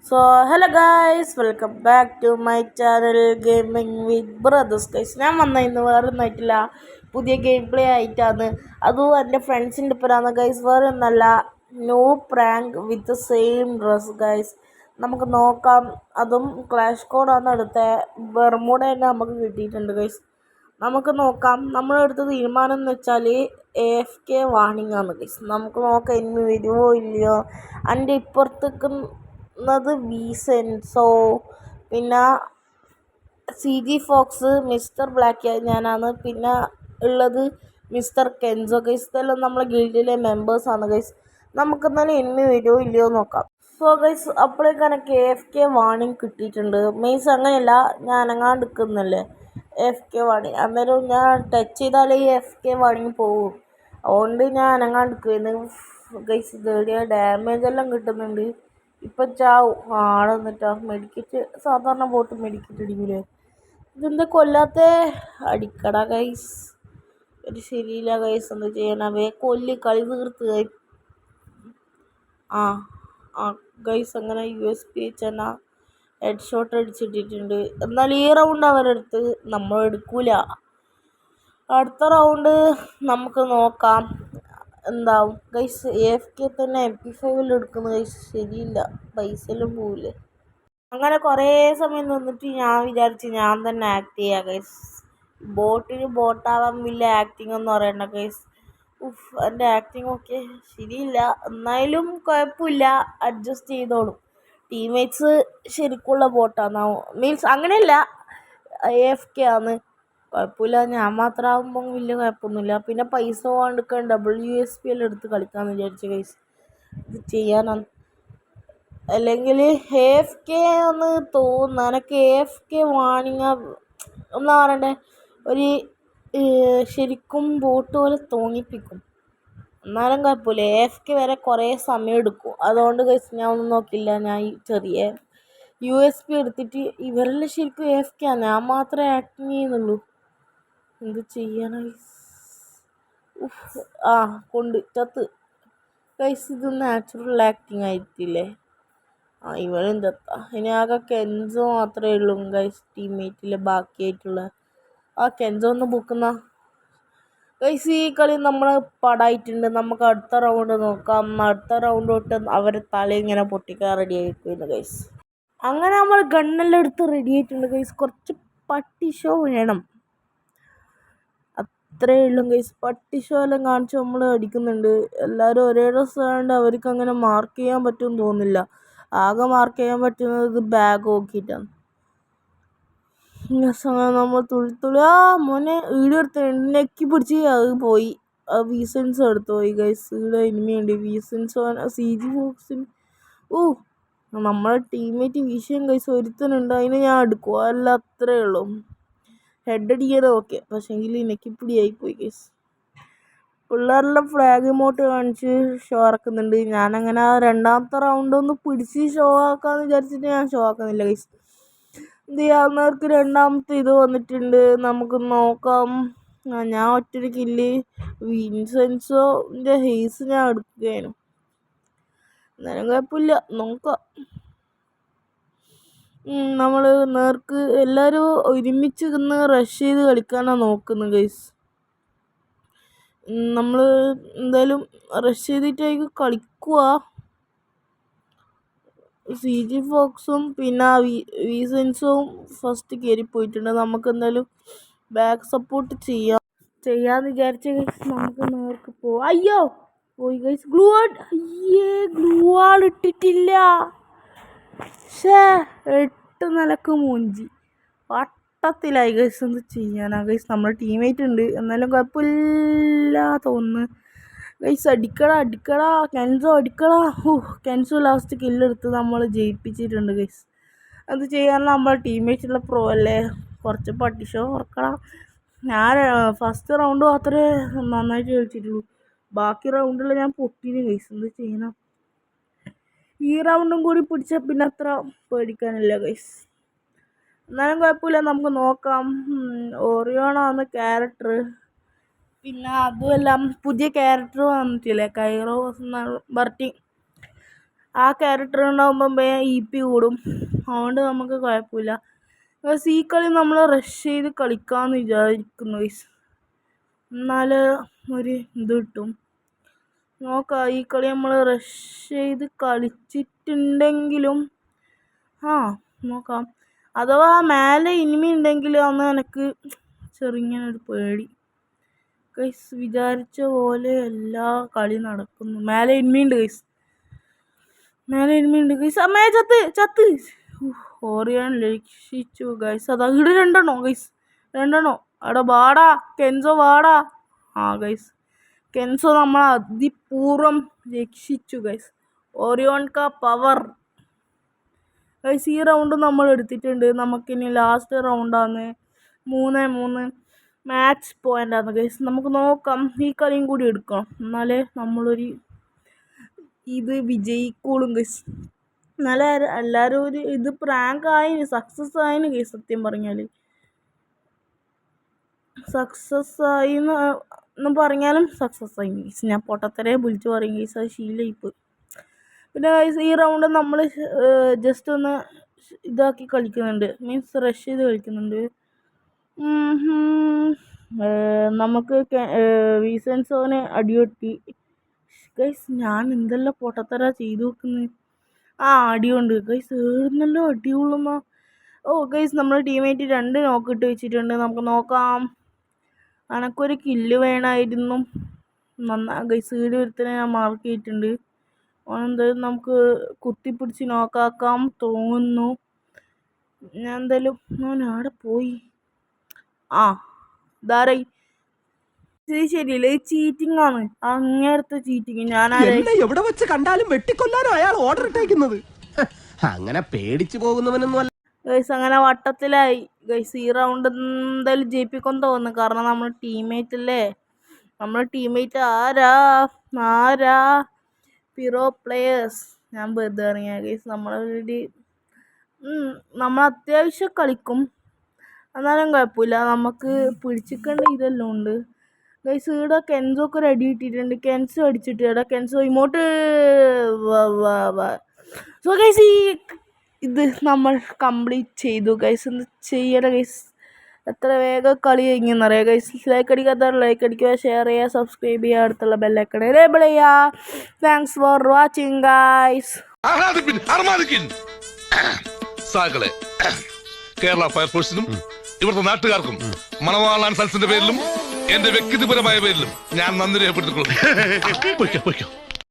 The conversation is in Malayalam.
So, hello guys, welcome back to my channel Gaming with Brothers guys. ഞാൻ ഇന്ന് വേറെ ഒന്നായിട്ടില്ല, പുതിയ ഗെയിം പ്ലേ ആയിട്ടാണ്. അതും എൻ്റെ ഫ്രണ്ട്സിൻ്റെ ഒപ്പരാണ് ഗൈസ്. വേറെ ഒന്നല്ല, new prank with same dress guys. നമുക്ക് നോക്കാം. അതും ക്ലാഷ് കോഡാണ് എടുത്ത ബെർമുഡ തന്നെ നമുക്ക് കിട്ടിയിട്ടുണ്ട് ഗൈസ്. നമുക്ക് നോക്കാം. നമ്മളെടുത്ത തീരുമാനം എന്ന് വെച്ചാൽ AFK വാർണിംഗ് ആണ് ഗൈസ്. നമുക്ക് നോക്കാം ഇന്ന് വരുമോ ഇല്ലയോ. എൻ്റെ ഇപ്പുറത്തേക്ക് വിസെൻസോ, പിന്നെ CG ഫോക്സ്, മിസ്റ്റർ ബ്ലാക്ക് ഞാനാണ്, പിന്നെ ഉള്ളത് മിസ്റ്റർ കെൻസോ ഗൈസ്. ഇതെല്ലാം നമ്മളെ ഗിൽഡിലെ മെമ്പേഴ്സാണ് ഗൈസ്. നമുക്ക് എന്നാലും എന്നെ വരുമോ ഇല്ലയോ നോക്കാം. സോ ഗൈസ്, അപ്പോഴേക്കും എനിക്ക് AFK വാർണിംഗ് കിട്ടിയിട്ടുണ്ട്. മീൻസ് അങ്ങനെയല്ല, ഞാൻ അനങ്ങാണ്ട് നിൽക്കുന്നില്ലേ AFK വാർണിംഗ്. അന്നേരം ഞാൻ ടച്ച് ചെയ്താലേ ഈ AFK വാർണിംഗ് പോകും. അതുകൊണ്ട് ഞാൻ അനങ്ങാണ്ട് നിൽക്കുന്നു ഗൈസ്. ഇതേടിയ ഡാമേജ് എല്ലാം കിട്ടുന്നുണ്ട്. ഇപ്പം ചാവും ആളെ എന്നിട്ടാ മെഡിക്കറ്റ്. സാധാരണ ബോട്ട് മെഡിക്കറ്റ് അടിക്കൂലേ, ഇതെന്താ കൊല്ലാത്ത? അടിക്കട ഗൈസ്. ഒരു ശരിയില്ല ഗൈസ്. എന്താ ചെയ്യാനാവേ, കൊല്ലി കളി തീർത്ത് ആ ആ ഗൈസ്. അങ്ങനെ USP വെച്ചാൽ ഹെഡ് ഷോട്ട് അടിച്ചിട്ടിട്ടുണ്ട്. എന്നാൽ ഈ റൗണ്ട് അവരെടുത്ത് നമ്മൾ എടുക്കൂല. അടുത്ത റൗണ്ട് നമുക്ക് നോക്കാം എന്താവും ഗൈസ്. AFK തന്നെ MP5 എടുക്കുന്ന ഗൈസ് ശരിയില്ല, പൈസയെല്ലാം പോവില്ലേ. അങ്ങനെ കുറേ സമയം നിന്നിട്ട് ഞാൻ വിചാരിച്ച് ഞാൻ തന്നെ ആക്ട് ചെയ്യാം ഗൈസ്. ബോട്ടിന് ബോട്ടാവാൻ വലിയ ആക്ടിങ് ഒന്നും അറിയണ്ട ഗൈസ്. എൻ്റെ ആക്ടിങ് ഒക്കെ ശരിയില്ല, എന്നാലും കുഴപ്പമില്ല, അഡ്ജസ്റ്റ് ചെയ്തോളും. ടീംമേറ്റ്സ് ശരിക്കുള്ള ബോട്ടാണ്, മീൻസ് അങ്ങനെയല്ല, AFK ആണ്, കുഴപ്പമില്ല. ഞാൻ മാത്രമാകുമ്പോൾ വലിയ കുഴപ്പമൊന്നുമില്ല. പിന്നെ പൈസ പോകാണ്ടിരിക്കാൻ WSP എല്ലാം എടുത്ത് കളിക്കാമെന്ന് വിചാരിച്ചു ഗൈസ്. ഇത് ചെയ്യാനാണ്. അല്ലെങ്കിൽ AFK ഒന്ന് തോന്നുന്നു എനിക്ക്. AFK വാണിങ്ങ ഒന്നും പറയണ്ടേ, ഒരു ശരിക്കും ബോട്ട് പോലെ തോന്നിപ്പിക്കും. എന്നാലും കുഴപ്പമില്ല. AFK വരെ കുറേ സമയം എടുക്കും. അതുകൊണ്ട് ഗൈസ് ഞാൻ ഒന്നും നോക്കില്ല. ഞാൻ ഈ ചെറിയ USP എടുത്തിട്ട്, ഇവരെല്ലാം ശരിക്കും AFK ആണ്, ഞാൻ മാത്രമേ ആക്ടിങ് ചെയ്യുന്നുള്ളൂ. എന്ത് ചെയ്യാനായി. കൊണ്ട് ചത്ത് ഗൈസ്. ഇത് നാച്ചുറൽ ആക്ടിങ് ആയിട്ടില്ലേ. ഇവനും ചത്ത. ഇനി ആകെ കെൻസോ മാത്രമേ ഉള്ളൂ ഗൈസ് ടീംമേറ്റിൽ ബാക്കിയായിട്ടുള്ള. കെൻസോ ഒന്ന് ബുക്കുന്ന ഗൈസ്. ഈ കളി നമ്മൾ പടായിട്ടുണ്ട്. നമുക്ക് അടുത്ത റൗണ്ട് നോക്കാം. അടുത്ത റൗണ്ട് തൊട്ട് അവരെ തല ഇങ്ങനെ പൊട്ടിക്കാൻ റെഡി ആയിട്ടുണ്ട് ഗൈസ്. അങ്ങനെ നമ്മൾ ഗണ്ണെല്ലാം എടുത്ത് റെഡി ആയിട്ടുണ്ട് ഗൈസ്. കുറച്ച് പട്ടി ഷോ വേണം, അത്രയേ ഉള്ളൂ ഗൈസ്. പട്ടി ഷോ എല്ലാം കാണിച്ച് നമ്മൾ അടിക്കുന്നുണ്ട്. എല്ലാവരും ഒരേ ഡ്രസ്സ് ആയതുകൊണ്ട് അവർക്ക് അങ്ങനെ മാർക്ക് ചെയ്യാൻ പറ്റുമെന്ന് തോന്നുന്നില്ല. ആകെ മാർക്ക് ചെയ്യാൻ പറ്റുന്നത് ബാഗ് നോക്കിയിട്ടാണ്. നമ്മൾ തുള്ളി മോനെ വീഡിയോ എടുത്ത് നെക്കി പിടിച്ച് അത് പോയി. വീസൻസ് എടുത്തു പോയി ഗൈസ്. ഇവിടെ എനിമിയുണ്ട്. വീസൻസ് CG ഫോക്സിന്. നമ്മളെ ടീംമേറ്റ് വിഷയം ഗൈസ് ഒരുത്തനുണ്ട്, അതിന് ഞാൻ എടുക്കും, അല്ല അത്രയേ ഉള്ളൂ. ഹെഡ് അടിക്കാതെ ഓക്കെ, പക്ഷേ എങ്കിൽ നെക്കിപ്പിടിയായി പോയി ഗൈസ്. പിള്ളേരെല്ലാം ഫ്ലാഗ് ഇമോട്ട് കാണിച്ച് ഷോ ആക്കുന്നുണ്ട്. ഞാനങ്ങനെ രണ്ടാമത്തെ റൗണ്ട് ഒന്ന് പിടിച്ച് ഷോ ആക്കാമെന്ന് വിചാരിച്ചിട്ട് ഞാൻ ഷോ ആക്കുന്നില്ല ഗൈസ്. എന്ത് ചെയ്യാവുന്നവർക്ക് രണ്ടാമത്തെ ഇത് വന്നിട്ടുണ്ട്. നമുക്ക് നോക്കാം. ഞാൻ ഒറ്റൊരു കില്ല് വിൻസെൻസോൻ്റെ ഹെയ്സ് ഞാൻ എടുക്കുകയാണ്. എന്നാലും കുഴപ്പമില്ല, നോക്കാം. നമ്മൾ നേർക്ക് എല്ലാവരും ഒരുമിച്ച് നിന്ന് റഷ് ചെയ്ത് കളിക്കാനാണ് നോക്കുന്നത് ഗൈസ്. നമ്മൾ എന്തായാലും റഷ് ചെയ്തിട്ടായിരിക്കും കളിക്കുക. CG ഫോക്സും പിന്നെ വീസൻസും ഫസ്റ്റ് കയറിപ്പോയിട്ടുണ്ട്. നമുക്ക് എന്തായാലും ബാക്ക് സപ്പോർട്ട് ചെയ്യാന്ന് വിചാരിച്ച ഗൈസ്. നമുക്ക് നേർക്ക് പോവാം. അയ്യോ പോയി ഗൈസ്. ഗ്ലൂ വാൾ ഇട്ടിട്ടില്ല. 8 നിലക്ക് മൂഞ്ചി വട്ടത്തിലായി ഗൈസ്. എന്ത് ചെയ്യാനാ ഗൈസ്. നമ്മൾ ടീമേറ്റ് ഉണ്ട്, എന്നാലും കുഴപ്പമില്ല തോന്നുന്നു ഗൈസ്. അടിക്കടാ കെൻസോ അടിക്കടാ. കെൻസോ ലാസ്റ്റ് കില്ലെടുത്ത് നമ്മൾ ജയിപ്പിച്ചിട്ടുണ്ട് ഗൈസ്. അത് ചെയ്യാൻ നമ്മൾ ടീമേറ്റുള്ള പ്രോ അല്ലേ, കുറച്ച് പട്ടിഷോ ഓർക്കണം. ഞാൻ ഫസ്റ്റ് റൗണ്ട് മാത്രമേ നന്നായിട്ട് കളിച്ചിട്ടുള്ളൂ, ബാക്കി റൗണ്ടിൽ ഞാൻ പൊട്ടിന് ഗൈസ്. എന്ത് ചെയ്യണം. ഈ റൗണ്ടും കൂടി പിടിച്ചാൽ പിന്നെ അത്ര പേടിക്കാനില്ല ഗൈസ്. എന്നാലും കുഴപ്പമില്ല, നമുക്ക് നോക്കാം. ഓറിയോണാണ് ക്യാരക്ടർ. പിന്നെ അതുമെല്ലാം പുതിയ ക്യാരക്ടർ വന്നിട്ടില്ലേ, കൈറോ ബർട്ടി. ആ ക്യാരക്ടർ ഉണ്ടാകുമ്പോൾ EP കൂടും. അതുകൊണ്ട് നമുക്ക് കുഴപ്പമില്ല. ഈ കളി നമ്മൾ റഷ് ചെയ്ത് കളിക്കാമെന്ന് വിചാരിക്കുന്നു ഗൈസ്. എന്നാൽ ഒരു ഇത് കിട്ടും. നോക്കാം. ഈ കളി നമ്മൾ റഷ് ചെയ്ത് കളിച്ചിട്ടുണ്ടെങ്കിലും നോക്കാം. അഥവാ മേലെ ഇനിമി ഉണ്ടെങ്കിൽ അന്ന് എനിക്ക് ചെറിയൊരു പേടി ഗൈസ്. വിചാരിച്ച പോലെ എല്ലാ കളി നടക്കുന്നു. മേലെ ഇനിമിയുണ്ട് ഗൈസ്. അമ്മേ ചത്ത്. ഓറിയൻ രക്ഷിച്ചു ഗൈസ്. അതാ ഇവിടെ 2 ഗൈസ്. 2 അവിടെ വാടാ കെൻസോ വാടാ. ഗൈസ് കെൻസോ നമ്മളെ അതിപൂർവം രക്ഷിച്ചു ഗൈസ്. ഓറിയോൺ കാ പവർ ഗൈസ്. ഈ റൗണ്ട് നമ്മൾ എടുത്തിട്ടുണ്ട്. നമുക്കിനി ലാസ്റ്റ് റൗണ്ടാണ്. 3-3 മാച്ച് പോയിൻ്റാണ് ഗൈസ്. നമുക്ക് നോക്കാം. ഈ കളിയും കൂടി എടുക്കണം. എന്നാലേ നമ്മളൊരു ഇത് വിജയിക്കോളും ഗൈസ്. എന്നാലേ എല്ലാവരും ഒരു ഇത് പ്രാങ്ക് ആയിന് സക്സസ് ആയിന് ഗൈസ്. സത്യം പറഞ്ഞാൽ സക്സസ് ആയി എന്ന് പറഞ്ഞാലും സക്സസ് ആയി ഗൈസ്. ഞാൻ പൊട്ടത്തരെ വിളിച്ച് പറയും ഗൈസ്. അത് ശീലമായിപ്പോയി. പിന്നെ ഗൈസ് ഈ റൗണ്ട് നമ്മൾ ജസ്റ്റ് ഒന്ന് ഇതാക്കി കളിക്കുന്നുണ്ട്. മീൻസ് റഷ് ചെയ്ത് കളിക്കുന്നുണ്ട്. നമുക്ക് വീസൻസോനെ അടിയൊട്ടി ഗൈസ്. ഞാൻ എന്തെല്ലാം പൊട്ടത്തര ചെയ്തു വെക്കുന്നത്. അടിയുണ്ട് ഗൈസ്. ഏഴുന്നല്ലോ അടിയുള്ളൂ. ഗൈസ് നമ്മുടെ ടീമേറ്റ് 2 നോക്കിട്ട് വെച്ചിട്ടുണ്ട്. നമുക്ക് നോക്കാം. എനക്കൊരു കില്ല് വേണമായിരുന്നു. ഗൈസ് വീട് ഒരുത്തനെ ഞാൻ മാർക്ക് ചെയ്തിട്ടുണ്ട്. എന്തായാലും നമുക്ക് കുത്തിപ്പിടിച്ച് നോക്കാം തോന്നുന്നു. ഞാൻ എന്തായാലും അവിടെ പോയി. ധാരായി. ഇത് ശരിയല്ല. ഇത് ചീറ്റിംഗ് ആണ്. അങ്ങേരത്തെ ചീറ്റിംഗ്. ഞാൻ എവിടെ വെച്ച് കണ്ടാലും വെട്ടിക്കൊല്ലാനോ അയാൾ ഓർഡർ ഇട്ടേക്കുന്നത്. അങ്ങനെ പേടിച്ചു പോകുന്നവനൊന്നും അല്ല ഗൈസ്. അങ്ങനെ വട്ടത്തിലായി ഗൈസ്. ഈ റൗണ്ട് എന്തായാലും ജയിപ്പിക്കൊന്ന് തോന്നുന്നു. കാരണം നമ്മൾ ടീമേറ്റ് അല്ലേ. നമ്മൾ ടീമേറ്റ് ആരാ പിറോ പ്ലേയേഴ്സ്. ഞാൻ വെറുതെ ഇറങ്ങിയ ഗൈസ്. നമ്മൾ അത്യാവശ്യം കളിക്കും. എന്നാലും കുഴപ്പമില്ല. നമുക്ക് പിടിച്ചിക്കേണ്ട ഇതെല്ലാം ഉണ്ട് ഗൈസ്. ഇവിടെ കെൻസോക്ക് ഒരു അടി കിട്ടിയിട്ടുണ്ട്. കെൻസോ അടിച്ചിട്ട് കെൻസോ ഇങ്ങോട്ട് സോ ഗൈസ് ഇത് നമ്മൾ കംപ്ലീറ്റ് ചെയ്തു ഗൈസ്. എന്ത് ചെയ്യണം ഗൈസ്. എത്ര വേഗം കളി കഴിഞ്ഞെന്നറിയാം ഗൈസ്. ലൈക്ക് അടിക്കാത്തവർ ലൈക്ക് അടിക്കുക, ഷെയർ ചെയ്യുക, സബ്സ്ക്രൈബ് ചെയ്യുക, അടുത്തുള്ള ബെല്ലൈക്കൺ എനേബിൾ ചെയ്യുക. Thanks for watching guys. Kerala ഫയർഫോഴ്സിനും ഇവിടുത്തെ നാട്ടുകാർക്കും മണവാളാൻ സൽസിന്റെ പേരിലും എന്റെ വ്യക്തിപരമായ പേരിലും ഞാൻ നന്ദി രേഖപ്പെടുത്തിക്കൊള്ളുന്നു.